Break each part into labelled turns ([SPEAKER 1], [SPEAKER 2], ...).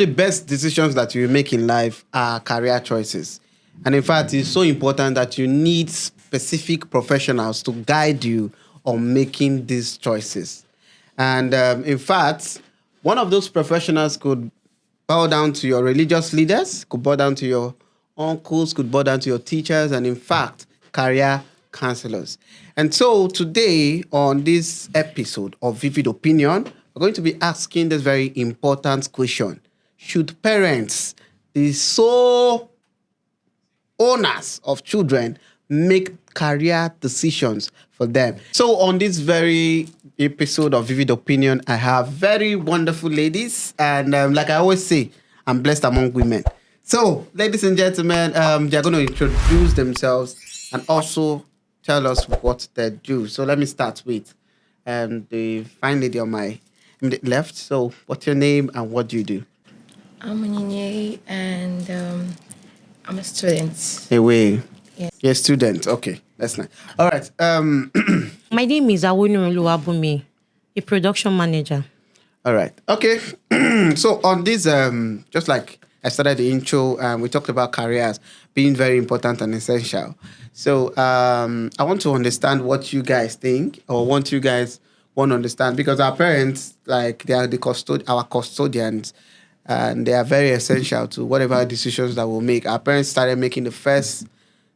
[SPEAKER 1] the best decisions that you make in life are career choices. And in fact, it's so important that you need specific professionals to guide you on making these choices. And in fact, one of those professionals could bow down to your religious leaders, could bow down to your uncles, could bow down to your teachers, and in fact, career counselors. And so today, on this episode of Vivid Opinion, we're going to be asking this very important question. Should parents, the sole owners of children, make career decisions for them? So on this very episode of Vivid Opinion, I have very wonderful ladies. And like I always say, I'm blessed among women. So, ladies and gentlemen, they're going to introduce themselves and also tell us what they do. So let me start with the fine lady on my left. So what's your name and what do you do?
[SPEAKER 2] I'm Onyinye and I'm a student.
[SPEAKER 1] Away.
[SPEAKER 2] Yes.
[SPEAKER 1] You're a student. Okay, that's nice. All right.
[SPEAKER 3] My name is Awonu Oluwabumi, a production manager.
[SPEAKER 1] All right. Okay. So on this, just like I started the intro, we talked about careers being very important and essential. So I want to understand what you guys think, or want you guys want to understand, because our parents, like, they are our custodians, and they are very essential to whatever decisions that we'll make. Our parents started making the first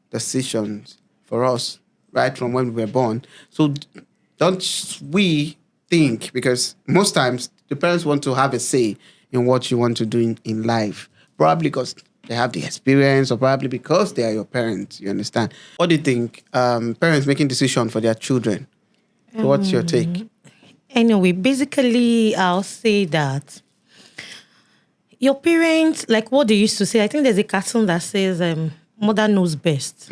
[SPEAKER 1] decisions for us right from when we were born. So don't we think, because most times the parents want to have a say in what you want to do in life, probably because they have the experience, or probably because they are your parents, you understand? What do you think? Parents making decisions for their children. So what's your take?
[SPEAKER 3] Anyway, basically, I'll say that your parents, like what they used to say, I think there's a cartoon that says, mother knows best.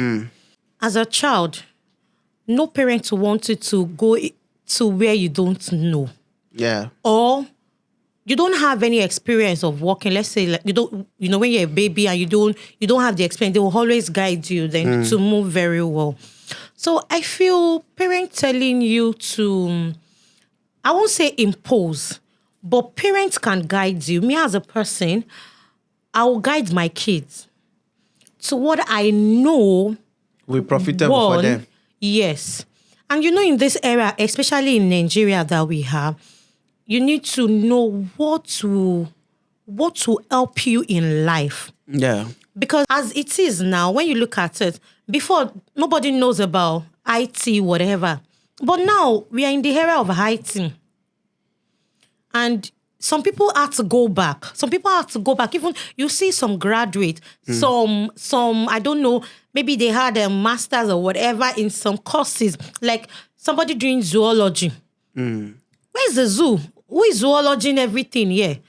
[SPEAKER 3] As a child, no parent wanted to go to where you don't know.
[SPEAKER 1] Yeah.
[SPEAKER 3] Or you don't have any experience of walking. Let's say, like, you know, when you're a baby and you don't have the experience, they will always guide you then to move very well. So I feel parents telling you to, I won't say impose, but parents can guide you. Me as a person, I will guide my kids to what I know.
[SPEAKER 1] We profitable for them.
[SPEAKER 3] Yes. And you know, in this era, especially in Nigeria that we have, you need to know what will help you in life.
[SPEAKER 1] Yeah.
[SPEAKER 3] Because as it is now, when you look at it, before, nobody knows about IT, whatever. But now, we are in the era of IT. And some people have to go back. Even you see some graduates, some I don't know, maybe they had a master's or whatever in some courses, like somebody doing zoology. Where's the zoo? Who is zoology and everything here?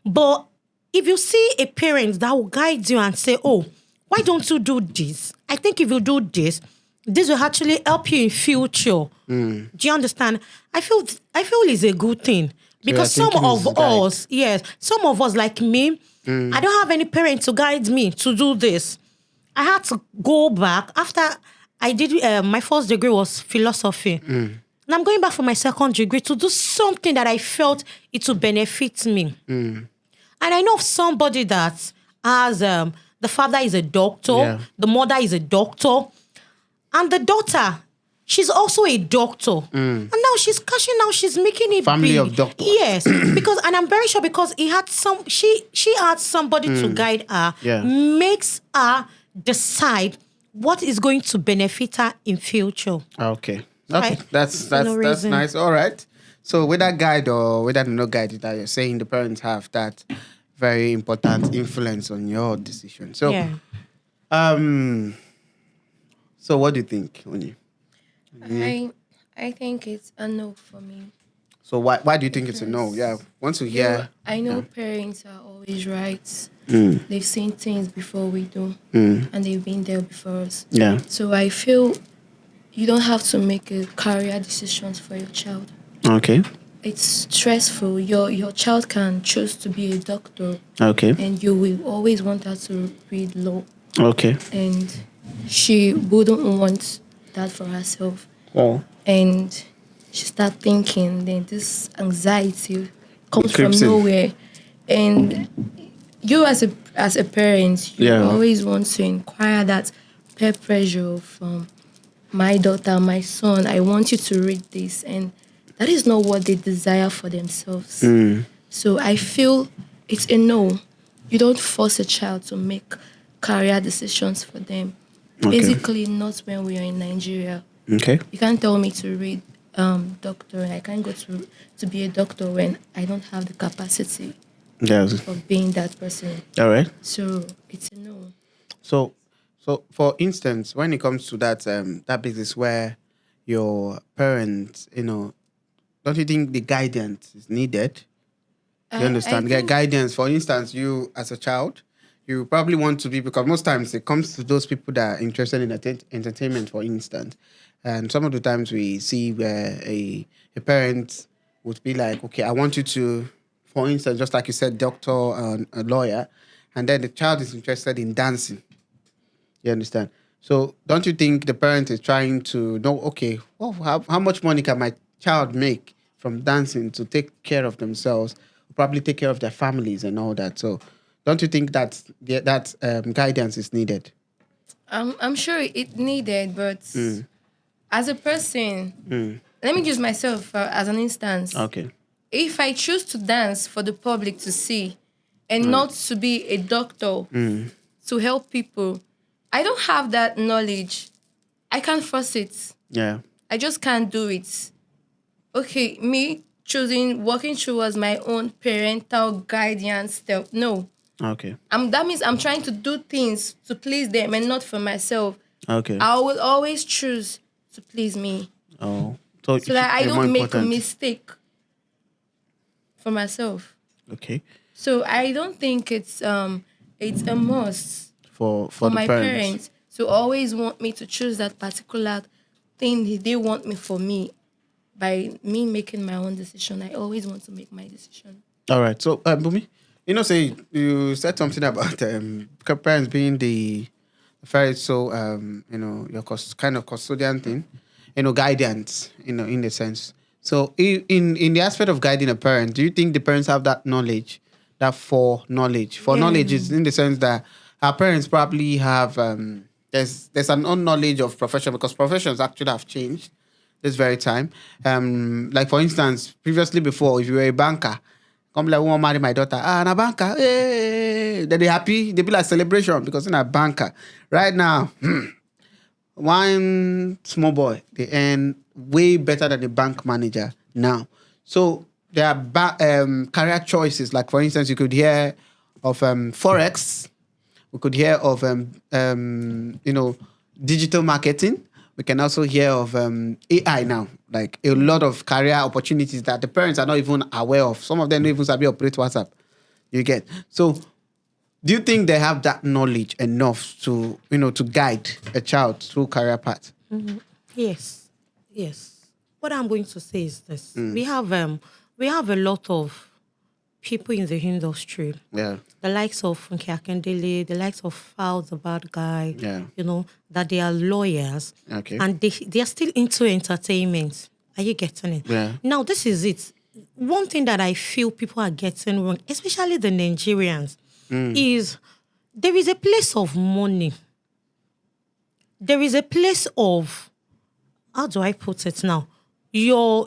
[SPEAKER 3] But if you see a parent that will guide you and say, oh, why don't you do this? I think if you do this, this will actually help you in future. Do you understand? I feel it's a good thing. Because some of us, like me, I don't have any parent to guide me to do this. I had to go back. After I did, my first degree was philosophy. And I'm going back for my second degree to do something that I felt it would benefit me. And I know of somebody that has, the father is a doctor, the mother is a doctor, and the daughter, she's also a doctor. And now she's cashing out, she's making it
[SPEAKER 1] Family
[SPEAKER 3] big.
[SPEAKER 1] of doctors.
[SPEAKER 3] Yes, and I'm very sure because she had somebody to guide her, makes her decide what is going to benefit her in future.
[SPEAKER 1] Okay.
[SPEAKER 3] Right?
[SPEAKER 1] That's
[SPEAKER 3] no reason.
[SPEAKER 1] nice. All right. So whether guide or whether no guide that you're saying, the parents have that very important influence on your decision. So so what do you think, Oni?
[SPEAKER 2] I think it's a no for me.
[SPEAKER 1] So why do you think it's a no? Yeah. Once you hear,
[SPEAKER 2] I know parents are always right. They've seen things before we do, and they've been there before us.
[SPEAKER 1] Yeah.
[SPEAKER 2] So I feel you don't have to make a career decisions for your child.
[SPEAKER 1] Okay.
[SPEAKER 2] It's stressful. Your child can choose to be a doctor.
[SPEAKER 1] Okay.
[SPEAKER 2] And you will always want her to read law.
[SPEAKER 1] Okay.
[SPEAKER 2] And she wouldn't want that for herself.
[SPEAKER 1] Oh.
[SPEAKER 2] And she start thinking, then this anxiety comes from
[SPEAKER 1] Creeps in.
[SPEAKER 2] nowhere. And you as a parent, you
[SPEAKER 1] Yeah.
[SPEAKER 2] always want to inquire that peer pressure from my daughter, my son. I want you to read this, and that is not what they desire for themselves. So I feel it's a no. You don't force a child to make career decisions for them.
[SPEAKER 1] Okay.
[SPEAKER 2] Basically, not when we are in Nigeria.
[SPEAKER 1] Okay.
[SPEAKER 2] You can't tell me to read doctor. I can't go to be a doctor when I don't have the capacity
[SPEAKER 1] Yes.
[SPEAKER 2] of being that person.
[SPEAKER 1] All right.
[SPEAKER 2] So it's a no.
[SPEAKER 1] So for instance, when it comes to that that business where your parents, don't you think the guidance is needed? You understand?
[SPEAKER 2] I think-
[SPEAKER 1] Guidance. For instance, you as a child, you probably want to be, because most times it comes to those people that are interested in entertainment, for instance. And some of the times we see where a parent would be like, okay, I want you to, for instance, just like you said, doctor and a lawyer, and then the child is interested in dancing. You understand? So don't you think the parent is trying to know, okay, well, how much money can my child make from dancing to take care of themselves, probably take care of their families and all that? So don't you think that guidance is needed?
[SPEAKER 2] I'm sure it needed, but as a person, let me use myself as an instance.
[SPEAKER 1] Okay.
[SPEAKER 2] If I choose to dance for the public to see and not to be a doctor to help people, I don't have that knowledge. I can't force it.
[SPEAKER 1] Yeah.
[SPEAKER 2] I just can't do it. Okay, me working towards my own parental guidance step. No.
[SPEAKER 1] Okay.
[SPEAKER 2] That means I'm trying to do things to please them and not for myself.
[SPEAKER 1] Okay.
[SPEAKER 2] I will always choose to please me
[SPEAKER 1] Oh.
[SPEAKER 2] so that I
[SPEAKER 1] it's more
[SPEAKER 2] don't make a
[SPEAKER 1] important.
[SPEAKER 2] mistake for myself.
[SPEAKER 1] Okay.
[SPEAKER 2] So I don't think it's a must
[SPEAKER 1] For
[SPEAKER 2] for
[SPEAKER 1] the
[SPEAKER 2] my
[SPEAKER 1] parents.
[SPEAKER 2] parents to always want me to choose that particular thing they want me for me. By me making my own decision, I always want to make my decision.
[SPEAKER 1] All right. So, Bumi, say you said something about parents being the very your kind of custodian thing, guidance, in the sense. So, in the aspect of guiding a parent, do you think the parents have that knowledge, that knowledge? Knowledge is in the sense that our parents probably have there's an unknowledge of profession, because professions actually have changed this very time. Like for instance, previously before, if you were a banker, come like, we want to marry my daughter. And a banker, hey, then they happy, they be like celebration because in a banker. Right now, one small boy, they earn way better than the bank manager now. So there are career choices. Like for instance, you could hear of Forex. We could hear of digital marketing. We can also hear of AI now, like a lot of career opportunities that the parents are not even aware of. Some of them don't even sabi operate WhatsApp. You get? So do you think they have that knowledge enough to guide a child through career path?
[SPEAKER 3] Yes. What I'm going to say is this: we have a lot of people in the industry.
[SPEAKER 1] Yeah.
[SPEAKER 3] The likes of Funke Akindele, the likes of Fal, the bad guy.
[SPEAKER 1] Yeah.
[SPEAKER 3] That they are lawyers.
[SPEAKER 1] Okay.
[SPEAKER 3] And they are still into entertainment. Are you getting it?
[SPEAKER 1] Yeah.
[SPEAKER 3] Now, this is it. One thing that I feel people are getting wrong, especially the Nigerians, is there is a place of money. There is a place of, how do I put it now? Your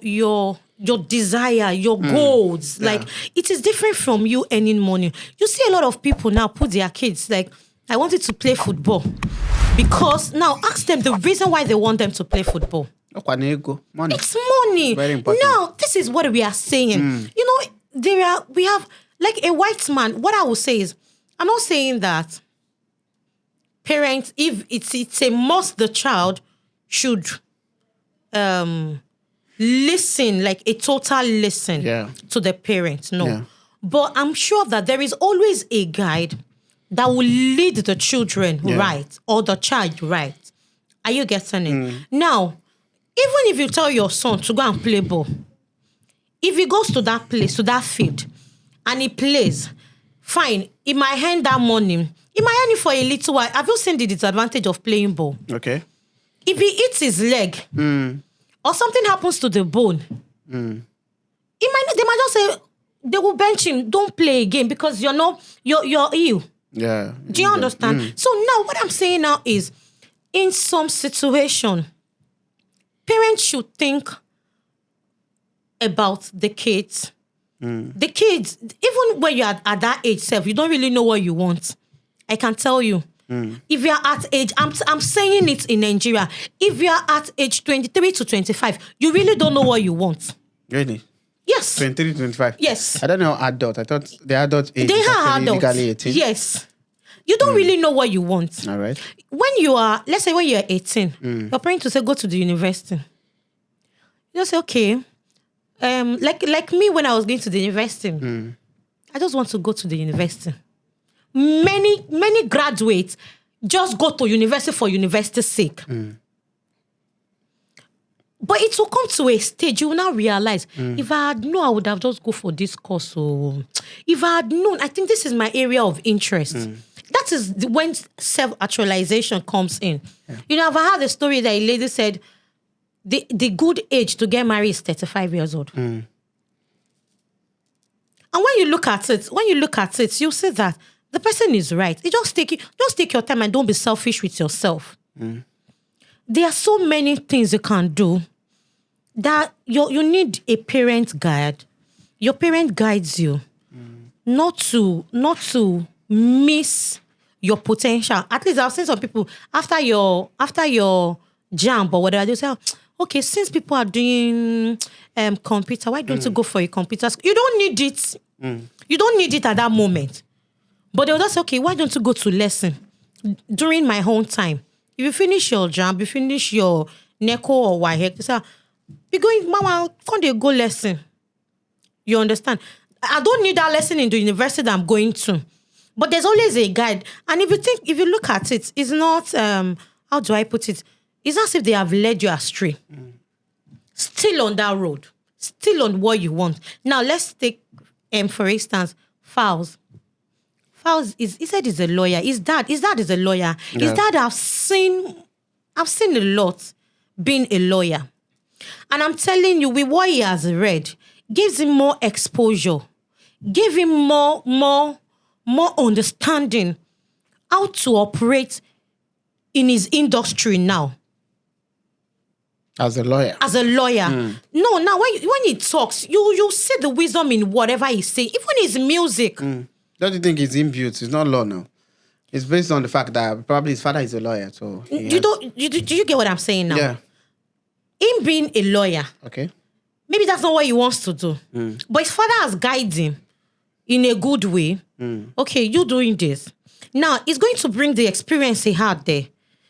[SPEAKER 3] desire, your goals.
[SPEAKER 1] Yeah.
[SPEAKER 3] Like, it is different from you earning money. You see a lot of people now put their kids, like, I wanted to play football. Because now ask them the reason why they want them to play football.
[SPEAKER 1] Money.
[SPEAKER 3] It's money.
[SPEAKER 1] Very important.
[SPEAKER 3] Now, this is what we are saying. We have, like a white man, what I will say is, I'm not saying that parents, if it's a must, the child should listen, like a total listen to the parents. No.
[SPEAKER 1] Yeah.
[SPEAKER 3] But I'm sure that there is always a guide that will lead the children right, or the child right. Are you getting it? Now, even if you tell your son to go and play ball, if he goes to that place, to that field, and he plays, fine, he might earn that money. He might earn it for a little while. Have you seen the disadvantage of playing ball?
[SPEAKER 1] Okay.
[SPEAKER 3] If he hits his leg, or something happens to the bone, they might just say, they will bench him. Don't play again because you're ill.
[SPEAKER 1] Yeah.
[SPEAKER 3] Do you understand? So now what I'm saying now is, in some situation, parents should think about the kids. The kids, even when you're at that age self, you don't really know what you want. I can tell you. If you're at age, I'm saying it in Nigeria, if you're at age 23 to 25, you really don't know what you want.
[SPEAKER 1] Really?
[SPEAKER 3] Yes.
[SPEAKER 1] 23, 25?
[SPEAKER 3] Yes.
[SPEAKER 1] I don't know adult. I thought the adult age
[SPEAKER 3] They
[SPEAKER 1] is
[SPEAKER 3] are
[SPEAKER 1] actually
[SPEAKER 3] adults.
[SPEAKER 1] legally 18.
[SPEAKER 3] Yes. You don't really know what you want.
[SPEAKER 1] All right.
[SPEAKER 3] When you are, let's say when you're 18, your parents will say, go to the university. You just say, okay. Like me when I was going to the university, I just want to go to the university. Many graduates just go to university for university's sake. But it will come to a stage, you will now realize, if I had known, I would have just go for this course. So, if I had known, I think this is my area of interest. That is when self-actualization comes in. Yeah. You know, I've heard a story that a lady said, the good age to get married is 35 years old. And when you look at it, you see that the person is right. You just take your time and don't be selfish with yourself. There are so many things you can do that you need a parent guide. Your parent guides you not to miss your potential. At least I've seen some people after your jump or whatever, they say, okay, since people are doing computer, why don't you go for a computer school? You don't need it. You don't need it at that moment. But they'll just say, okay, why don't you go to lesson during my own time? If you finish your jump, you finish your NECO or WAEC, they say, be going, mama, can't they go lesson? You understand? I don't need that lesson in the university that I'm going to. But there's always a guide. And if you look at it, it's not, how do I put it? It's as if they have led you astray. Still on that road. Still on what you want. Now, let's take, for instance, Fowles. Fowles he said he's a lawyer. His dad is a lawyer. Yeah. His dad, I've seen a lot being a lawyer. And I'm telling you, with what he has read, gives him more exposure, give him more understanding how to operate in his industry now.
[SPEAKER 1] As a lawyer.
[SPEAKER 3] No, now when he talks, you see the wisdom in whatever he says, even his music.
[SPEAKER 1] Don't you think it's inbuilt? It's not law now. It's based on the fact that probably his father is a lawyer. So do
[SPEAKER 3] you get what I'm saying now?
[SPEAKER 1] Yeah.
[SPEAKER 3] Him being a lawyer.
[SPEAKER 1] Okay.
[SPEAKER 3] Maybe that's not what he wants to do. But his father has guided him in a good way. Okay, you doing this. Now, he's going to bring the experience he had there.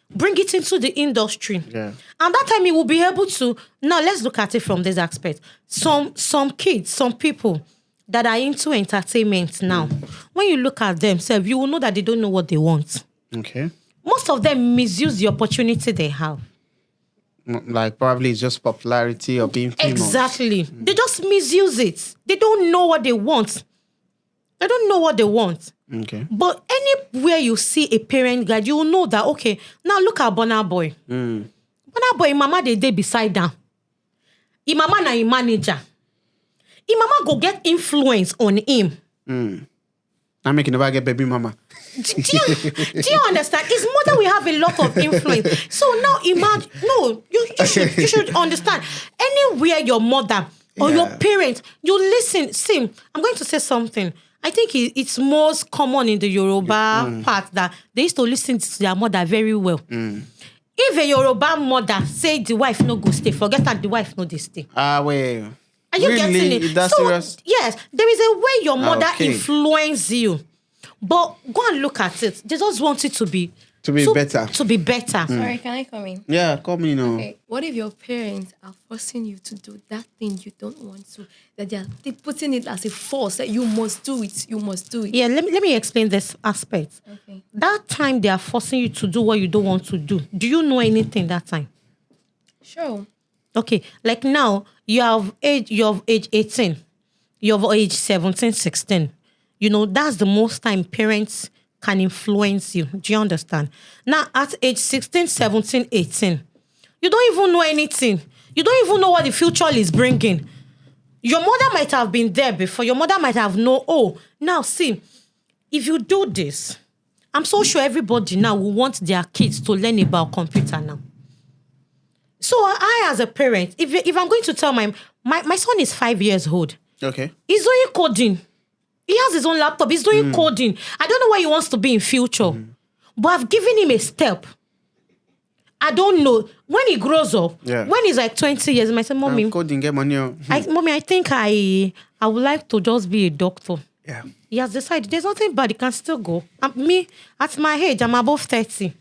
[SPEAKER 3] Bring it into the industry.
[SPEAKER 1] Yeah.
[SPEAKER 3] And that time he will be able to... Now, let's look at it from this aspect. Some kids, some people that are into entertainment now, when you look at themselves, you will know that they don't know what they want.
[SPEAKER 1] Okay.
[SPEAKER 3] Most of them misuse the opportunity they have.
[SPEAKER 1] Like probably it's just popularity or being famous.
[SPEAKER 3] Exactly. They just misuse it. They don't know what they want.
[SPEAKER 1] Okay.
[SPEAKER 3] But anywhere you see a parent guide, you will know that, okay, now look at Burna Boy. Burna Boy, mama they beside them. His mama na him manager. His mama go get influence on him.
[SPEAKER 1] I'm making never get baby mama.
[SPEAKER 3] Do you understand? His mother will have a lot of influence. So now imagine, you should understand. Anywhere your mother or your parents, you listen. See, I'm going to say something. I think it's most common in the Yoruba part that they used to listen to their mother very well. If a Yoruba mother say the wife no go stay, forget that the wife no they stay.
[SPEAKER 1] Wait.
[SPEAKER 3] Are you getting it?
[SPEAKER 1] That's serious?
[SPEAKER 3] Yes, there is a way your mother influence you. But go and look at it. They just want it to be
[SPEAKER 1] better.
[SPEAKER 3] To be better.
[SPEAKER 2] Sorry, can I come in?
[SPEAKER 1] Yeah, come in.
[SPEAKER 2] Okay. What if your parents are forcing you to do that thing you don't want to? That they're putting it as a force that you must do it. You must do it.
[SPEAKER 3] Yeah, let me explain this aspect.
[SPEAKER 2] Okay.
[SPEAKER 3] That time they are forcing you to do what you don't want to do. Do you know anything that time?
[SPEAKER 2] Sure.
[SPEAKER 3] Okay, like now you have age 18, you have age 17, 16. You know, that's the most time parents can influence you. Do you understand? Now, at age 16, 17, 18, you don't even know anything. You don't even know what the future is bringing. Your mother might have been there before. Your mother might have known, oh, now see, if you do this, I'm so sure everybody now will want their kids to learn about computer now. So I, as a parent, if I'm going to tell my son is 5 years old.
[SPEAKER 1] Okay.
[SPEAKER 3] He's doing coding. He has his own laptop. He's doing coding. I don't know where he wants to be in future. But I've given him a step. I don't know. When he grows up, when he's like 20 years, I might say, Mommy,
[SPEAKER 1] Coding, get money.
[SPEAKER 3] Mommy, I think I would like to just be a doctor.
[SPEAKER 1] Yeah.
[SPEAKER 3] He has decided there's nothing bad. He can still go. Me, at my age, I'm above 30.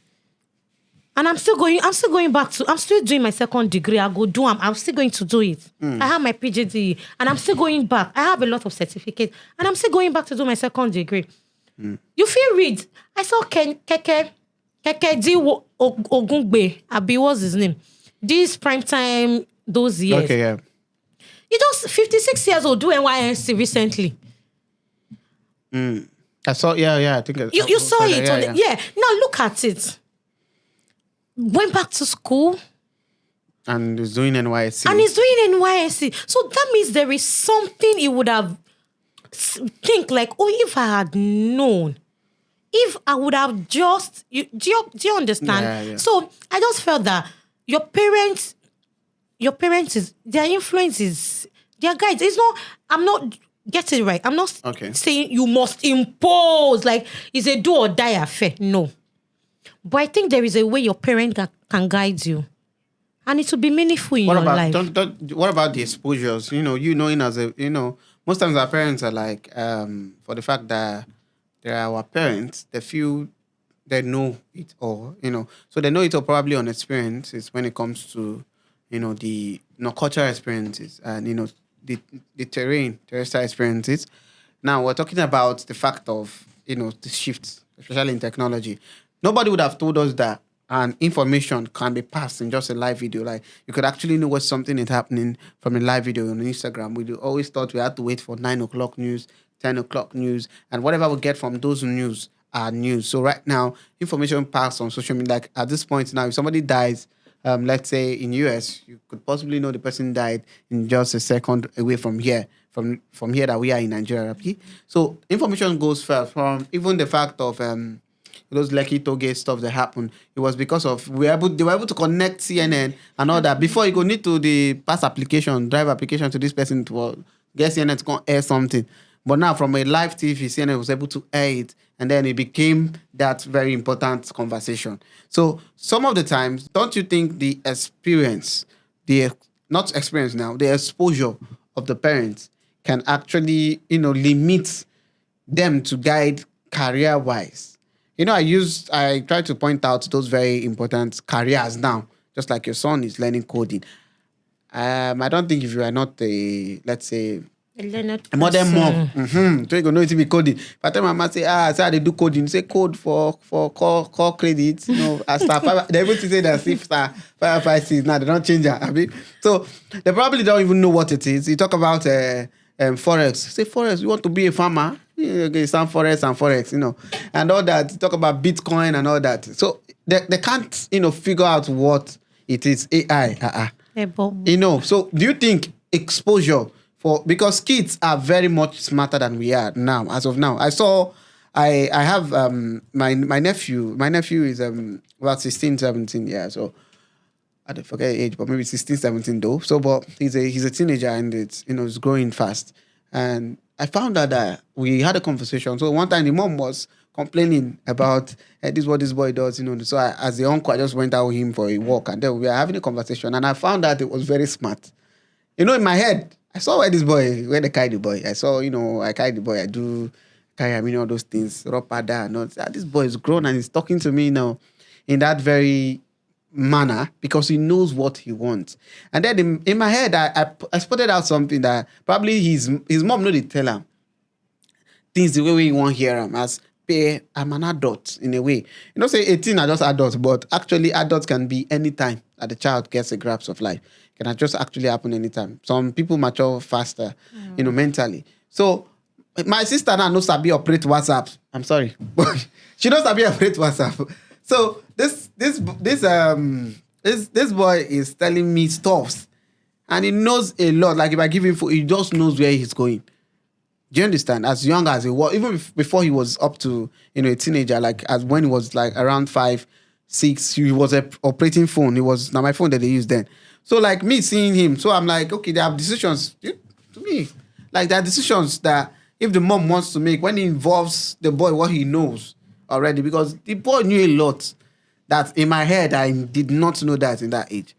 [SPEAKER 3] And I'm still going back to, I'm still doing my second degree. I'm still going to do it. I have my PGD and I'm still going back. I have a lot of certificates and I'm still going back to do my second degree. You feel read. I saw Keke D. Ogungbe, Abi, what's his name? This prime time, those years.
[SPEAKER 1] Okay, yeah.
[SPEAKER 3] He just 56 years old, do NYSC recently.
[SPEAKER 1] I saw, I think
[SPEAKER 3] You saw it.
[SPEAKER 1] Yeah.
[SPEAKER 3] Now look at it. Went back to school.
[SPEAKER 1] And he's doing NYSC.
[SPEAKER 3] And he's doing NYSC. So that means there is something he would have think like, oh, if I had known, if I would have just, do you understand?
[SPEAKER 1] Yeah.
[SPEAKER 3] So I just felt that your parents is, their influence is, their guides. It's not, I'm not getting it right. I'm not saying you must impose, like it's a do or die affair. No. But I think there is a way your parent can guide you. And it will be meaningful in your life.
[SPEAKER 1] What about the exposures? Knowing as a, most times our parents are like, for the fact that they're our parents, they feel they know it all, So they know it all probably on experiences when it comes to, the cultural experiences and, the terrestrial experiences. Now, we're talking about the fact of, the shifts, especially in technology. Nobody would have told us that information can be passed in just a live video. Like, you could actually know what something is happening from a live video on Instagram. We always thought we had to wait for 9 o'clock news, 10 o'clock news, and whatever we get from those news are news. So right now, information passed on social media. Like, at this point now, if somebody dies, let's say in US, you could possibly know the person died in just a second away from here, from here that we are in Nigeria. Okay? So information goes first from even the fact of those Lekki Toge stuff that happened. It was because of they were able to connect CNN and all that before you go need to the drive application to this person to get CNN to go air something. But now from a live TV, CNN was able to air it, and then it became that very important conversation. So some of the times, don't you think the experience, not experience now, the exposure of the parents can actually, limit them to guide career-wise? I try to point out those very important careers now, just like your son is learning coding. I don't think if you are not let's say, a modern mom, so you gonna know it to be coding. But then mama say, say they do coding, say code for call credits, as star. They're able to say that if star 556 now they don't change that. So they probably don't even know what it is. You talk about forex. Say forex, you want to be a farmer? Some forex and forex, and all that. Talk about Bitcoin and all that. So they can't, figure out what it is. AI. So do you think exposure because kids are very much smarter than we are now, as of now? I have my nephew. My nephew is about 16, 17 years. So I don't forget the age, but maybe 16, 17 though. So, but he's a teenager and it's growing fast. And I found out that we had a conversation. So one time the mom was complaining about this is what this boy does, So as the uncle, I just went out with him for a walk, and then we were having a conversation. And I found out it was very smart. In my head, I saw where they carry the boy. I saw, I carry the boy. I do carry, all those things. Ropada and all. This boy is grown and he's talking to me now in that very manner because he knows what he wants. And then in my head, I spotted out something that probably his mom know they tell him things the way he want to hear him as I'm an adult in a way. Say 18 are just adults, but actually adults can be any time that the child gets a grasp of life. Can just actually happen anytime. Some people mature faster, mentally. So my sister now knows how to operate WhatsApp. I'm sorry, but she knows how to operate WhatsApp. So this boy is telling me stuff, And he knows a lot. Like if I give him food, he just knows where he's going. Do you understand? As young as he was, even before he was up to, a teenager, like as when he was like around 5, 6, he was operating phone. It was now my phone that they used then. So like me seeing him, so I'm like, okay, there are decisions to me. Like there are decisions that if the mom wants to make, when it involves the boy, what he knows already, because the boy knew a lot that in my head, I did not know that in that age.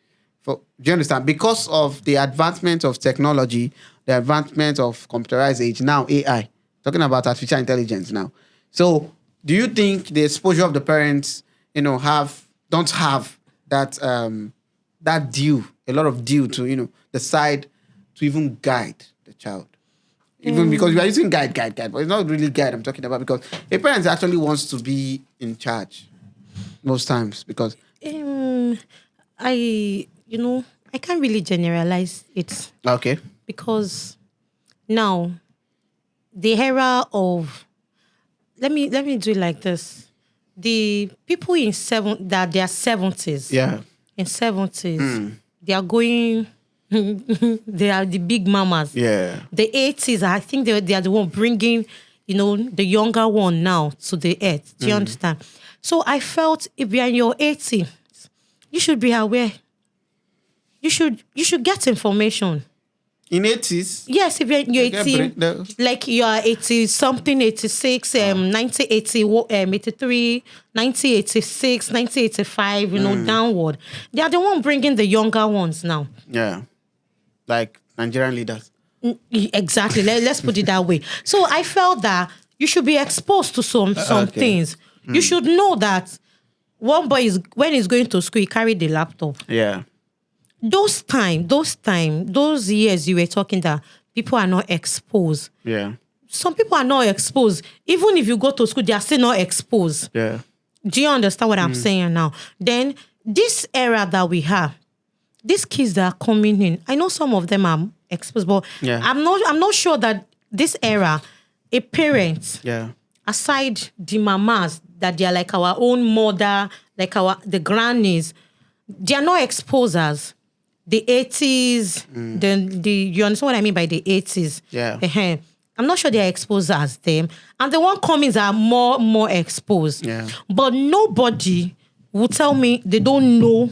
[SPEAKER 1] Do you understand? Because of the advancement of technology, the advancement of computerized age, now AI, talking about artificial intelligence now. So do you think the exposure of the parents, don't have that that due, a lot of due to, decide to even guide the child? Even because we are using guide, but it's not really guide I'm talking about, because a parent actually wants to be in charge most times because
[SPEAKER 3] I can't really generalize it.
[SPEAKER 1] Okay.
[SPEAKER 3] Because now the era of let me do it like this. The people in their 70s.
[SPEAKER 1] Yeah.
[SPEAKER 3] In 70s, they are going they are the big mamas.
[SPEAKER 1] Yeah.
[SPEAKER 3] The 80s, I think they are the one bringing, the younger one now to the earth. Do you understand? So I felt if you're in your 80s, you should be aware. You should get information.
[SPEAKER 1] In 80s?
[SPEAKER 3] Yes, if you're 18, like you are 80 something, 86, 1980, 83, 1986, 1985, downward. They are the one bringing the younger ones now.
[SPEAKER 1] Yeah. Like Nigerian leaders.
[SPEAKER 3] Exactly. Let's put it that way. So I felt that you should be exposed to some things. You should know that one boy when he's going to school, he carried the laptop.
[SPEAKER 1] Yeah.
[SPEAKER 3] Those years you were talking that people are not exposed.
[SPEAKER 1] Yeah.
[SPEAKER 3] Some people are not exposed. Even if you go to school, they are still not exposed.
[SPEAKER 1] Yeah.
[SPEAKER 3] Do you understand what I'm saying now? Then this era that we have, these kids that are coming in, I know some of them are exposed, but I'm not sure that this era, a parent, aside the mamas that they are like our own mother, like the grannies, they are not exposers. The 80s, you understand what I mean by the 80s?
[SPEAKER 1] Yeah.
[SPEAKER 3] I'm not sure they are exposed as them. And the one comings are more exposed.
[SPEAKER 1] Yeah.
[SPEAKER 3] But nobody will tell me they don't know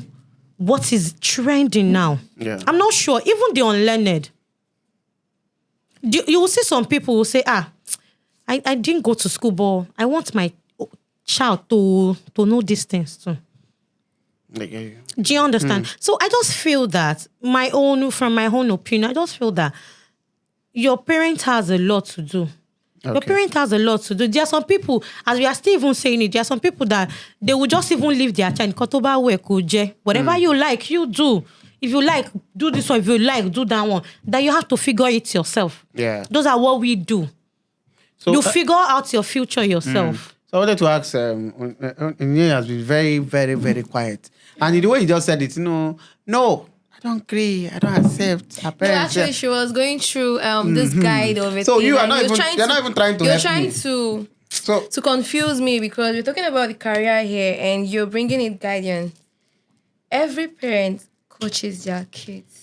[SPEAKER 3] what is trending now.
[SPEAKER 1] Yeah.
[SPEAKER 3] I'm not sure. Even the unlearned. You will see some people who say, I didn't go to school, but I want my child to know these things too. Do you understand? So I just feel that from my own opinion, I just feel that your parent has a lot to do. Okay. Your parent has a lot to do. There are some people, as we are still even saying it, there are some people that they will just even leave their child. Whatever you like, you do. If you like, do this one. If you like, do that one. That you have to figure it yourself.
[SPEAKER 1] Yeah.
[SPEAKER 3] Those are what we do.
[SPEAKER 1] So
[SPEAKER 3] you figure out your future yourself.
[SPEAKER 1] So I wanted to ask, Onyinye has been very, very, very quiet. And the way he just said it, no, I don't agree. I don't accept her parents.
[SPEAKER 2] No, actually, she was going through this guide of it.
[SPEAKER 1] So you're not even trying to help me.
[SPEAKER 2] You're trying to confuse me because we're talking about the career here and you're bringing in guidance. Every parent coaches their kids.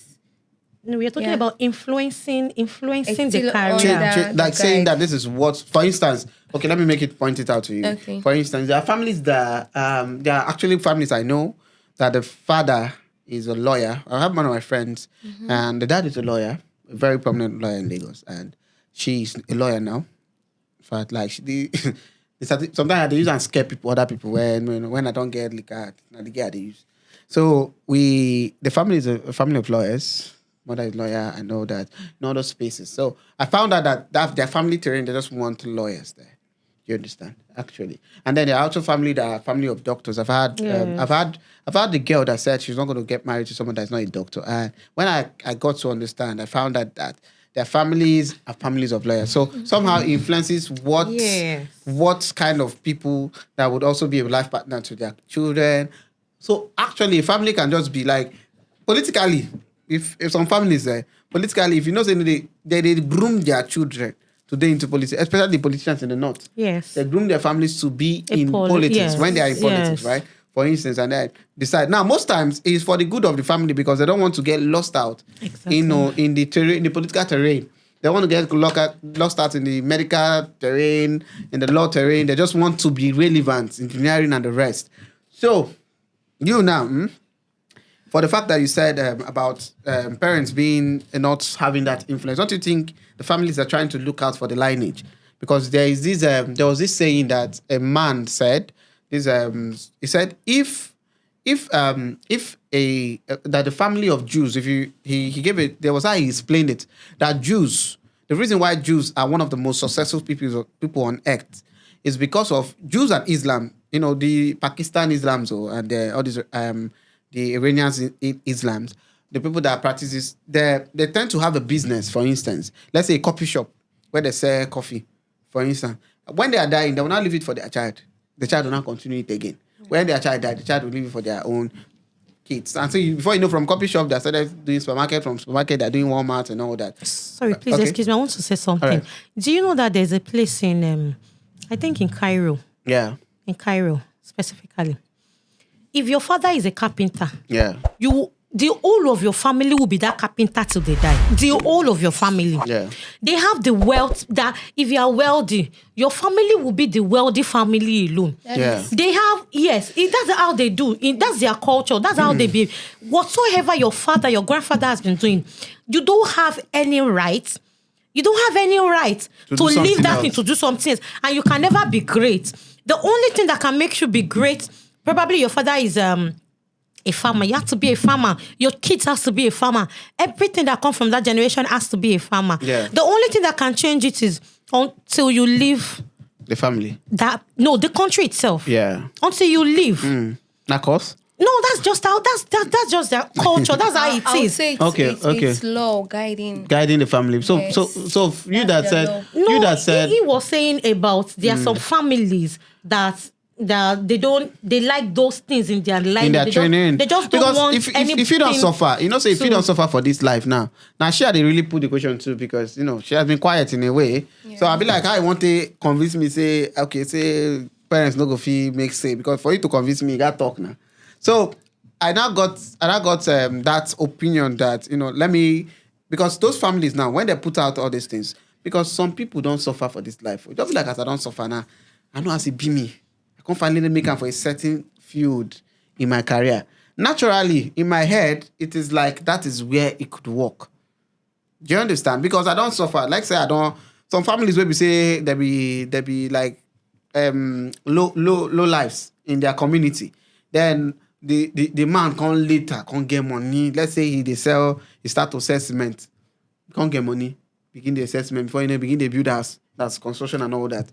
[SPEAKER 3] No, we are talking about influencing the career.
[SPEAKER 1] Like saying that this is what, for instance, okay, let me point it out to you.
[SPEAKER 2] Okay.
[SPEAKER 1] For instance, there are families that, there are actually families I know that the father is a lawyer. I have one of my friends, and the dad is a lawyer, a very prominent lawyer in Lagos, and she's a lawyer now. In fact, like sometimes they use and scare other people when I don't get the card, not the guy they use. So the family is a family of lawyers. Mother is lawyer. I know that in all those spaces. So I found out that their family terrain, they just want lawyers there. You understand? Actually, and then there are also family of doctors. I've had the girl that said she's not going to get married to someone that's not a doctor. And when I got to understand, I found that their families are families of lawyers. So somehow it influences what kind of people that would also be a life partner to their children. So actually, a family can just be like politically. If some families politically, if you know, they groom their children today into politics, especially politicians in the north.
[SPEAKER 3] Yes.
[SPEAKER 1] They groom their families to be in politics when they are in politics, right? for instance, and then decide. Now, most times it's for the good of the family because they don't want to get lost out,
[SPEAKER 3] Exactly.
[SPEAKER 1] in the terrain, in the political terrain. They want to get lost out in the medical terrain, in the law terrain. They just want to be relevant, engineering and the rest. So, you now, for the fact that you said about parents being not having that influence, don't you think the families are trying to look out for the lineage? Because there is this, there was this saying that a man said, he said, if that the family of Jews, if you he gave it, there was how he explained it, that Jews, the reason why Jews are one of the most successful people on earth is because of Jews and Islam. You know, the Pakistan Islams and all these the Iranians Islams, the people that practice this, they tend to have a business. For instance, let's say a coffee shop where they sell coffee. For instance, when they are dying, they will not leave it for their child. The child will not continue it again. When their child died, the child will leave it for their own kids. And so before you know, from coffee shop, they started doing supermarket. From supermarket, they're doing Walmart and all that.
[SPEAKER 3] Sorry, please
[SPEAKER 1] Okay.
[SPEAKER 3] excuse me. I want to say something.
[SPEAKER 1] All right.
[SPEAKER 3] Do you know that there's a place in, I think in Cairo, specifically. If your father is a carpenter,
[SPEAKER 1] Yeah.
[SPEAKER 3] the whole of your family will be that carpenter till they die. The whole of your family.
[SPEAKER 1] Yeah.
[SPEAKER 3] They have the wealth that if you are wealthy, your family will be the wealthy family alone.
[SPEAKER 1] Yeah.
[SPEAKER 3] They have, that's how they do. That's their culture. That's how they behave. Whatsoever your father, your grandfather has been doing, you don't have any right. You don't have any right
[SPEAKER 1] To
[SPEAKER 3] to
[SPEAKER 1] do something
[SPEAKER 3] leave that
[SPEAKER 1] else.
[SPEAKER 3] thing, to do something else. And you can never be great. The only thing that can make you be great, probably your father is a farmer. You have to be a farmer. Your kids has to be a farmer. Everything that comes from that generation has to be a farmer.
[SPEAKER 1] Yeah.
[SPEAKER 3] The only thing that can change it is until you leave
[SPEAKER 1] The family.
[SPEAKER 3] the country itself.
[SPEAKER 1] Yeah.
[SPEAKER 3] Until you leave.
[SPEAKER 1] Of course.
[SPEAKER 3] No, that's just how that's just their culture. That's how it
[SPEAKER 2] I would
[SPEAKER 3] is.
[SPEAKER 2] say
[SPEAKER 1] Okay,
[SPEAKER 2] it's law guiding.
[SPEAKER 1] Guiding the family. So
[SPEAKER 2] Yes.
[SPEAKER 1] so you that
[SPEAKER 2] That's
[SPEAKER 1] said
[SPEAKER 2] their law.
[SPEAKER 3] No,
[SPEAKER 1] you that said
[SPEAKER 3] he was saying about there are some families that they like those things in their life.
[SPEAKER 1] in their training.
[SPEAKER 3] They just don't
[SPEAKER 1] because
[SPEAKER 3] want
[SPEAKER 1] if you don't
[SPEAKER 3] anything
[SPEAKER 1] suffer, if you
[SPEAKER 3] to-
[SPEAKER 1] don't suffer for this life now she had to really put the question too because she has been quiet in a way. So I'll be like, I want to convince me, say parents no go feel make say because for you to convince me, you got talk now. So I now got that opinion that because those families now when they put out all these things, because some people don't suffer for this life. Just be like as I don't suffer now, I know as it be me. I can't finally make up for a certain field in my career. Naturally, in my head, it is like that is where it could work. Do you understand? Because I don't suffer. Like say I don't. Some families where we say they be like low lives in their community. Then the man can't get money. Let's say he start to sell cement. He can't get money. Begin the assessment before begin the build house. That's construction and all that.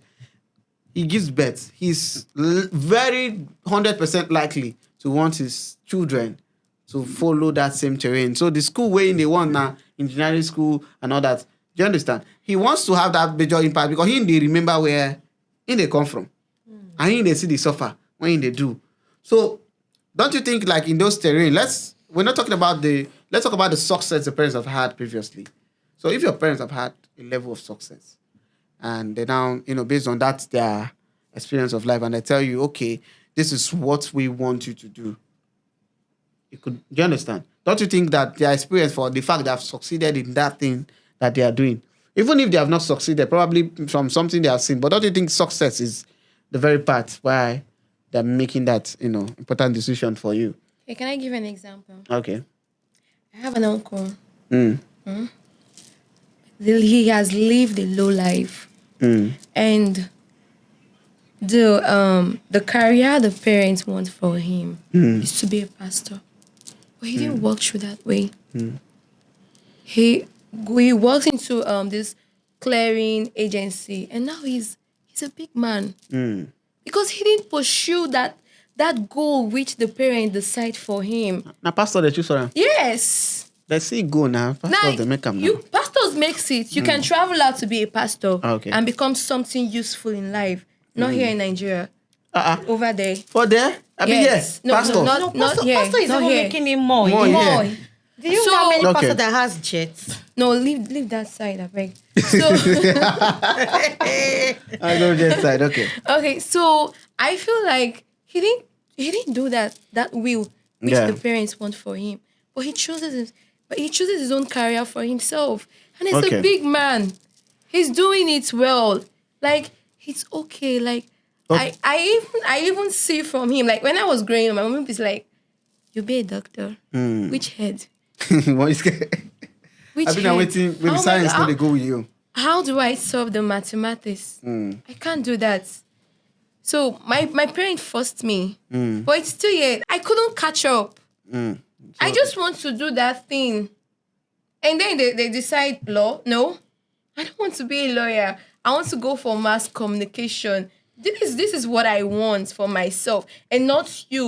[SPEAKER 1] He gives birth. He's very 100% likely to want his children to follow that same terrain. So the school way they want now, engineering school and all that. Do you understand? He wants to have that major impact because they remember where they come from. And they see the suffer when they do. So don't you think like in those terrain, let's talk about the success the parents have had previously. So if your parents have had a level of success, and they now, based on that, their experience of life, and they tell you, okay, this is what we want you to do. Do you understand? Don't you think that their experience for the fact they have succeeded in that thing that they are doing, even if they have not succeeded, probably from something they have seen, but don't you think success is the very part why they're making that, important decision for you?
[SPEAKER 2] Okay, can I give an example?
[SPEAKER 1] Okay.
[SPEAKER 2] I have an uncle. He has lived a low life. And the career the parents want for him is to be a pastor. But he didn't work through that way. He works into this clearing agency, and now he's a big man. Because he didn't pursue that goal which the parents decide for him.
[SPEAKER 1] Now, pastor, they choose for him.
[SPEAKER 2] Yes.
[SPEAKER 1] Let's see, go now. Pastor, they make them now.
[SPEAKER 2] Pastors makes it. You can travel out to be a pastor
[SPEAKER 1] Okay.
[SPEAKER 2] and become something useful in life. Not here in Nigeria. Over there.
[SPEAKER 1] For there? I mean,
[SPEAKER 2] Yes.
[SPEAKER 1] yes.
[SPEAKER 2] No,
[SPEAKER 1] Pastor.
[SPEAKER 2] not here.
[SPEAKER 3] Pastor is
[SPEAKER 2] not
[SPEAKER 3] even
[SPEAKER 2] here.
[SPEAKER 3] making it more.
[SPEAKER 1] More,
[SPEAKER 3] You know?
[SPEAKER 1] yeah.
[SPEAKER 2] More.
[SPEAKER 3] Do you know
[SPEAKER 2] So-
[SPEAKER 3] how many
[SPEAKER 1] Okay.
[SPEAKER 3] pastors that has jets?
[SPEAKER 2] No, leave that side, I beg. So
[SPEAKER 1] I go that side. Okay.
[SPEAKER 2] okay, so I feel like he he didn't do that will which
[SPEAKER 1] Yeah.
[SPEAKER 2] the parents want for him. But he chooses his own career for himself. And he's
[SPEAKER 1] Okay.
[SPEAKER 2] a big man. He's doing it well. Like, it's okay. Like,
[SPEAKER 1] Okay.
[SPEAKER 2] I even see from him, like when I was growing up, my mom was like, "You be a doctor." Which head?
[SPEAKER 1] What is
[SPEAKER 2] Which
[SPEAKER 1] I've been
[SPEAKER 2] head?
[SPEAKER 1] waiting. Maybe
[SPEAKER 2] How am I-
[SPEAKER 1] science
[SPEAKER 2] how-
[SPEAKER 1] not they go with you.
[SPEAKER 2] How do I solve the mathematics? I can't do that. So my parents forced me. But it's still yet. I couldn't catch up. I just want to do that thing. And then they decide law. No, I don't want to be a lawyer. I want to go for mass communication. This is what I want for myself and not you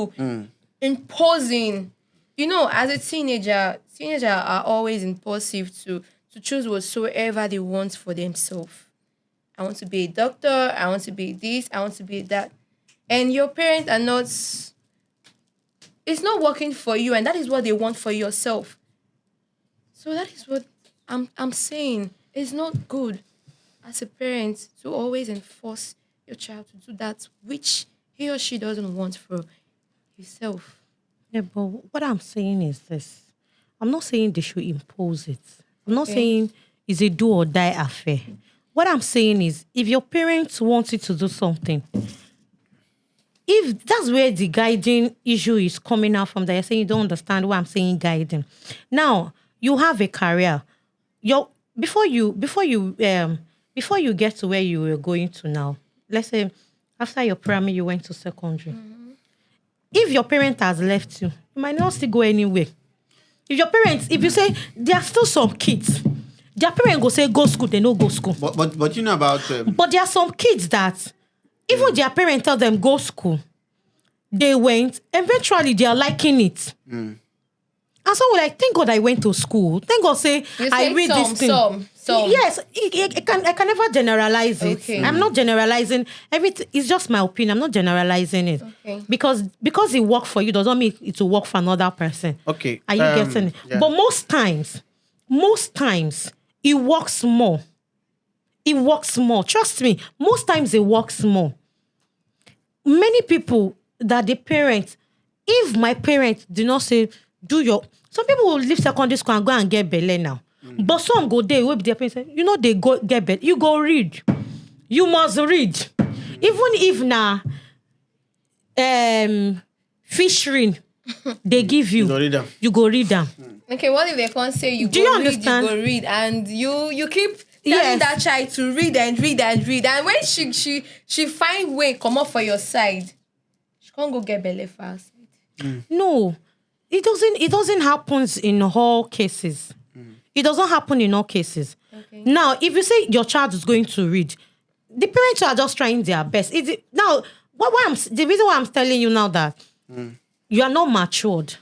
[SPEAKER 2] imposing. You know, as a teenagers are always impulsive to choose whatsoever they want for themselves. I want to be a doctor. I want to be this. I want to be that. And your parents are not. It's not working for you, and that is what they want for yourself. So that is what I'm saying. It's not good as a parent to always enforce your child to do that which he or she doesn't want for himself.
[SPEAKER 3] Yeah, but what I'm saying is this. I'm not saying they should impose it. I'm not
[SPEAKER 2] Okay.
[SPEAKER 3] saying it's a do or die affair. What I'm saying is if your parents want you to do something, if that's where the guiding issue is coming out from, that you're saying you don't understand why I'm saying guiding. Now, you have a career. Before you get to where you were going to now, let's say after your primary, you went to secondary. If your parent has left you, you might not still go anywhere. If you say there are still some kids, their parents go say go school, they no go school.
[SPEAKER 1] But you know about
[SPEAKER 3] But there are some kids that even their parents tell them go school, they went. Eventually, they are liking it. And so we're like, thank God I went to school. Thank God say
[SPEAKER 2] You
[SPEAKER 3] I
[SPEAKER 2] say
[SPEAKER 3] read this thing.
[SPEAKER 2] some.
[SPEAKER 3] Yes, I can never generalize it.
[SPEAKER 2] Okay.
[SPEAKER 3] I'm not generalizing everything. It's just my opinion. I'm not generalizing it.
[SPEAKER 2] Okay.
[SPEAKER 3] Because it worked for you doesn't mean it will work for another person.
[SPEAKER 1] Okay,
[SPEAKER 3] Are you getting it?
[SPEAKER 1] yeah.
[SPEAKER 3] But most times, it works more. It works more. Trust me, most times it works more. Many people that the parents, if my parents do not say, some people will leave secondary school and go and get belle now. But some go there, will be their parents say, they go get belle. You go read. You must read. Even if now, fish ring, they give you.
[SPEAKER 1] go read them.
[SPEAKER 3] You go read them.
[SPEAKER 2] Okay, what if they can't say you
[SPEAKER 3] Do
[SPEAKER 2] go
[SPEAKER 3] you
[SPEAKER 2] read,
[SPEAKER 3] understand?
[SPEAKER 2] you go read, and you keep telling
[SPEAKER 3] Yes.
[SPEAKER 2] that child to read and read and read, and when she find way come up for your side, she can't go get belly fast.
[SPEAKER 3] No, it doesn't happen in all cases. It doesn't happen in all cases.
[SPEAKER 2] Okay.
[SPEAKER 3] Now, if you say your child is going to read, the parents are just trying their best. The reason why I'm telling you now that you are not matured.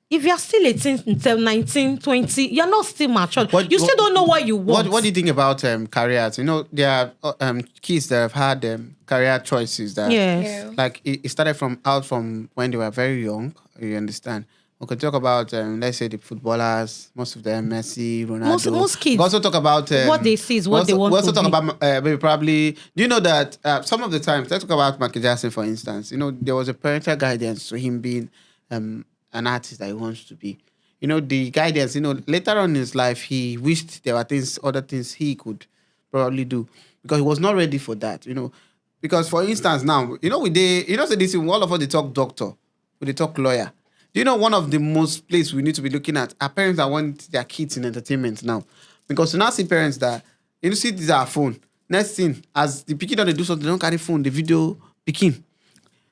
[SPEAKER 3] If you are still 18 until 19, 20, you're not still matured. You still don't know what you want.
[SPEAKER 1] What do you think about careers? There are kids that have had career choices that
[SPEAKER 3] Yes.
[SPEAKER 2] Yeah.
[SPEAKER 1] like it started from when they were very young. You understand? We could talk about let's say the footballers, most of them, Messi, Ronaldo.
[SPEAKER 3] Most kids,
[SPEAKER 1] We also talk about
[SPEAKER 3] what they see is what they want
[SPEAKER 1] We also
[SPEAKER 3] to
[SPEAKER 1] talk
[SPEAKER 3] be.
[SPEAKER 1] about maybe probably. Do you know that some of the times? Let's talk about Michael Jackson, for instance. There was a parental guidance to him being an artist that he wants to be. The guidance. Later on in his life, he wished there were other things he could probably do because he was not ready for that. Because for instance, now say this. All of us they talk doctor, they talk lawyer. Do you know one of the most places we need to be looking at are parents that want their kids in entertainment now? Because you now see parents that, see these are phone. Next thing, as the pikin don't do something, they don't carry phone, the video pikin.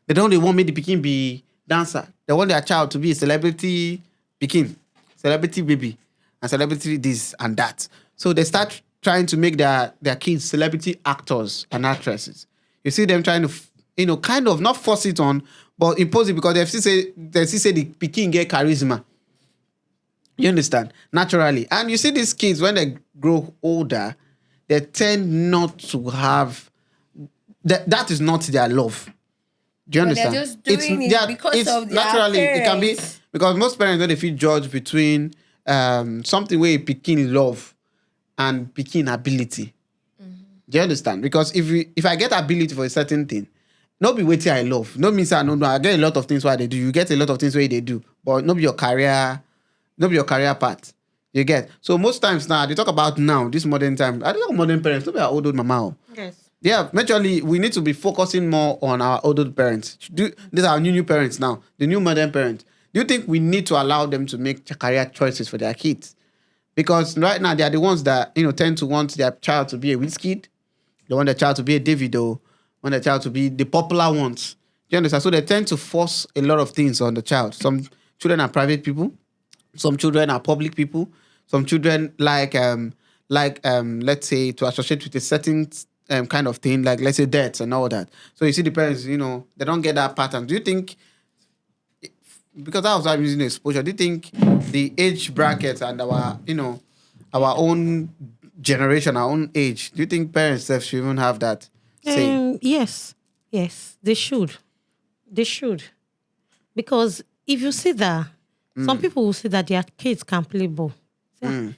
[SPEAKER 1] They want me the pikin be dancer. They want their child to be a celebrity pikin, celebrity baby, and celebrity this and that. So they start trying to make their kids celebrity actors and actresses. You see them trying to, kind of not force it on, but impose it because they still say the pikin get charisma. You understand? Naturally. And you see these kids, when they grow older, they tend not to have... That is not their love. Do you
[SPEAKER 2] But they're
[SPEAKER 1] understand?
[SPEAKER 2] just doing it because of their
[SPEAKER 1] naturally, it can be...
[SPEAKER 2] parents.
[SPEAKER 1] Because most parents, when they feel judged between something where pikin love and pikin ability. Do you understand? Because if I get ability for a certain thing, not be waiting I love. No means I no. I get a lot of things why they do. You get a lot of things where they do, but not be your career, not be your career path. You get. So most times now they talk about now this modern time. I don't know modern parents. Don't be our old mama.
[SPEAKER 3] Yes.
[SPEAKER 1] Yeah, naturally, we need to be focusing more on our older parents. These are our new parents now, the new modern parents. Do you think we need to allow them to make career choices for their kids? Because right now, they are the ones that, tend to want their child to be a Wizkid. They want their child to be a Davido. Want their child to be the popular ones. Do you understand? So they tend to force a lot of things on the child. Some children are private people. Some children are public people. Some children like let's say, to associate with a certain kind of thing, like let's say debts and all that. So you see the parents, they don't get that pattern. Do you think, because I was using exposure, do you think the age brackets and our own generation, our own age, do you think parents should even have that say?
[SPEAKER 3] Yes, they should. They should. Because if you see that, some people will say that their kids can play ball. Say,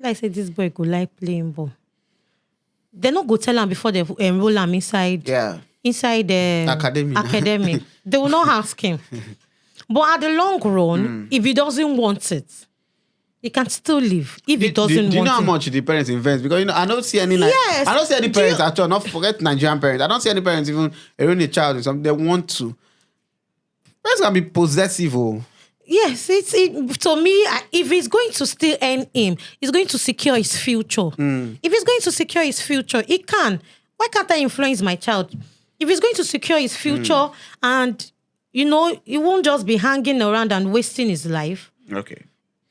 [SPEAKER 3] like say this boy go like playing ball. They not go tell them before they enroll them inside the academy. They will not ask him. But at the long run, if he doesn't want it, he can still leave. If he doesn't want it.
[SPEAKER 1] Do you know how much the parents invest? Because I don't see any I don't see any parents at all. Not forget Nigerian parents. I don't see any parents even enrolling a child in something they want to. Parents can be possessive.
[SPEAKER 3] Yes, to me, if he's going to still earn him, he's going to secure his future. If he's going to secure his future, he can. Why can't I influence my child? If he's going to secure his future and, he won't just be hanging around and wasting his life.
[SPEAKER 1] Okay.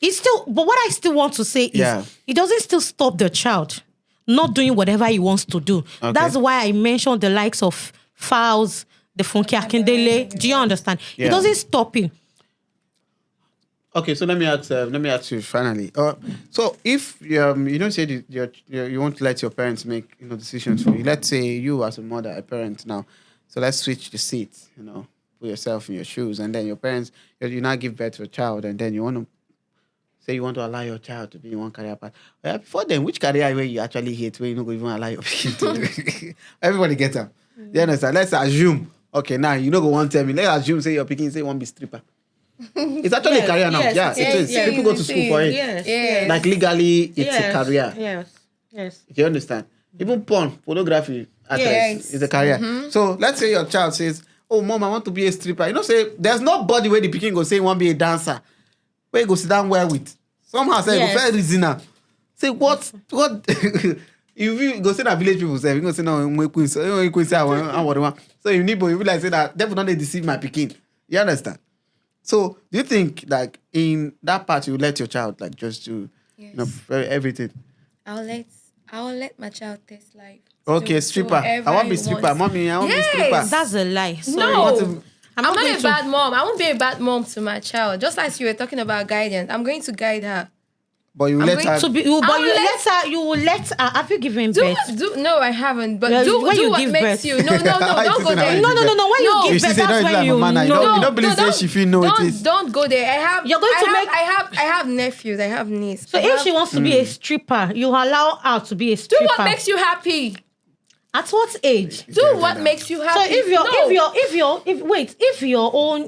[SPEAKER 3] But what I still want to say is, it doesn't still stop the child not doing whatever he wants to do. Okay. That's why I mentioned the likes of Fowls, the Funke Akindele. Do you understand?
[SPEAKER 1] Yeah.
[SPEAKER 3] It doesn't stop him.
[SPEAKER 1] Okay, so let me ask you finally. So if you don't say you want to let your parents make decisions for you. Let's say you as a mother, a parent now. So let's switch the seats. Put yourself in your shoes, and then your parents, you now give birth to a child, and then you want to allow your child to be in one career path. Before then, which career where you actually hate, where you don't even allow your kid to do? Everybody get them. You understand? Let's assume. Okay, now you don't go one tell me. Let's assume say you're picking, say one be stripper. It's actually a career now. Yes, it is. People go to school for it.
[SPEAKER 3] Yes.
[SPEAKER 1] Like legally, it's a career.
[SPEAKER 3] Yes.
[SPEAKER 1] You understand? Even pornography, actress is a career. Mm-hmm. So let's say your child says, "Oh, mom, I want to be a stripper." Say there's nobody where the picking go say want to be a dancer. Where you go sit down well with. Somehow say go fair reasoner. Say what? If you go say that village people say, you go say no, so you need you be like say that devil don't they deceive my picking. You understand? So, do you think, like, in that part, you let your child, like, just do, everything?
[SPEAKER 2] I'll let my child taste life.
[SPEAKER 1] Okay, stripper. I want to be stripper. Mommy, I want to be stripper.
[SPEAKER 3] That's a lie.
[SPEAKER 2] No. I'm not a bad mom. I won't be a bad mom to my child. Just like you were talking about guidance. I'm going to guide her.
[SPEAKER 1] But you let her...
[SPEAKER 3] You will let her... Have you given birth?
[SPEAKER 2] No, I haven't. But do what makes you... No, don't go there.
[SPEAKER 3] No. When you give birth, that's when you...
[SPEAKER 1] You don't believe that she feel it is.
[SPEAKER 2] Don't go there. I have nephews. I have nieces.
[SPEAKER 3] So if she wants to be a stripper, you allow her to be a stripper.
[SPEAKER 2] Do what makes you happy.
[SPEAKER 3] At what age?
[SPEAKER 2] Do what makes you happy.
[SPEAKER 3] So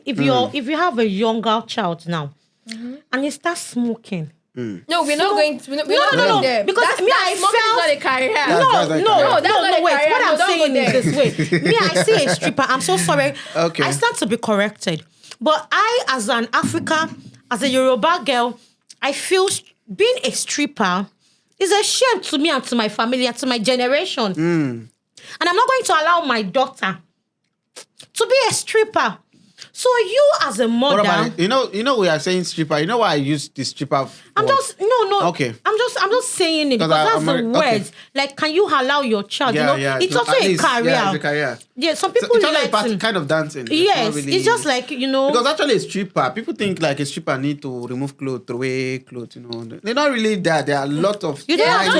[SPEAKER 3] if you have a younger child now, and he starts smoking...
[SPEAKER 2] No, we're not going to. We're not going there.
[SPEAKER 3] Because
[SPEAKER 2] that's not a career.
[SPEAKER 3] That's not a
[SPEAKER 2] wait.
[SPEAKER 3] Career. What I'm saying is this way. Me, I see a stripper. I'm so sorry.
[SPEAKER 1] Okay.
[SPEAKER 3] I stand to be corrected. But I, as an African, as a Yoruba girl, I feel being a stripper is a shame to me and to my family and to my generation. And I'm not going to allow my daughter to be a stripper. So you as a mother,
[SPEAKER 1] you know we are saying stripper. You know why I use the stripper?
[SPEAKER 3] Okay. I'm just saying it because that's the words. Okay. Like, can you allow your child? It's also a career.
[SPEAKER 1] Yeah, it's a career.
[SPEAKER 3] Yeah, some people
[SPEAKER 1] it's like kind of dancing.
[SPEAKER 3] Yes, it's just like
[SPEAKER 1] Because actually, a stripper, people think like a stripper need to remove clothes, throw away clothes. They're not really there. There are a lot of.
[SPEAKER 3] You don't have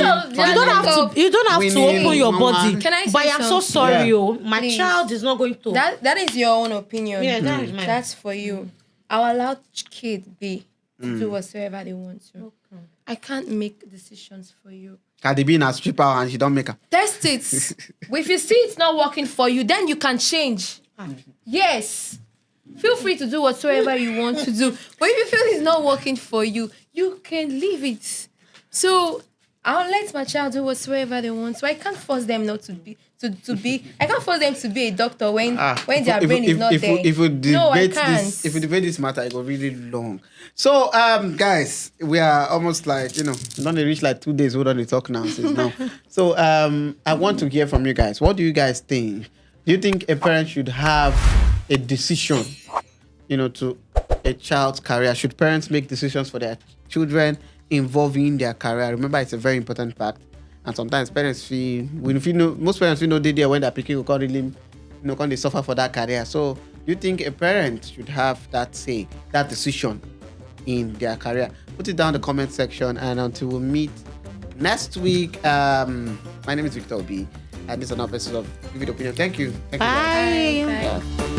[SPEAKER 3] to open your body.
[SPEAKER 2] Can I say
[SPEAKER 3] but I'm so sorry, my
[SPEAKER 2] Please.
[SPEAKER 3] Child is not going to.
[SPEAKER 2] That is your own opinion.
[SPEAKER 3] Yeah, that is mine.
[SPEAKER 2] That's for you. I'll allow kids be to do whatsoever they want to. Okay. I can't make decisions for you.
[SPEAKER 1] Cardi B a stripper and she don't make her.
[SPEAKER 2] Test it. If you see it's not working for you, then you can change. Yes. Feel free to do whatsoever you want to do. But if you feel it's not working for you, you can leave it. So I'll let my child do whatsoever they want. So I can't force them not to be I can't force them to be a doctor when their brain is not there.
[SPEAKER 1] If we
[SPEAKER 2] No, I
[SPEAKER 1] debate
[SPEAKER 2] can't.
[SPEAKER 1] this, if we debate this matter, it go really long. So, guys, we are almost like don't they reach like 2 days. Hold on, we talk now since now. So, I want to hear from you guys. What do you guys think? Do you think a parent should have a decision, to a child's career? Should parents make decisions for their children involving their career? Remember, it's a very important fact. And sometimes parents most parents feel no day there when their picking will can't really, can't they suffer for that career. So, do you think a parent should have that say, that decision in their career? Put it down in the comment section. And until we meet next week, my name is Victor B. And this is another episode of Give It Opinion. Thank you. Thank you guys.
[SPEAKER 3] Bye.
[SPEAKER 2] Bye.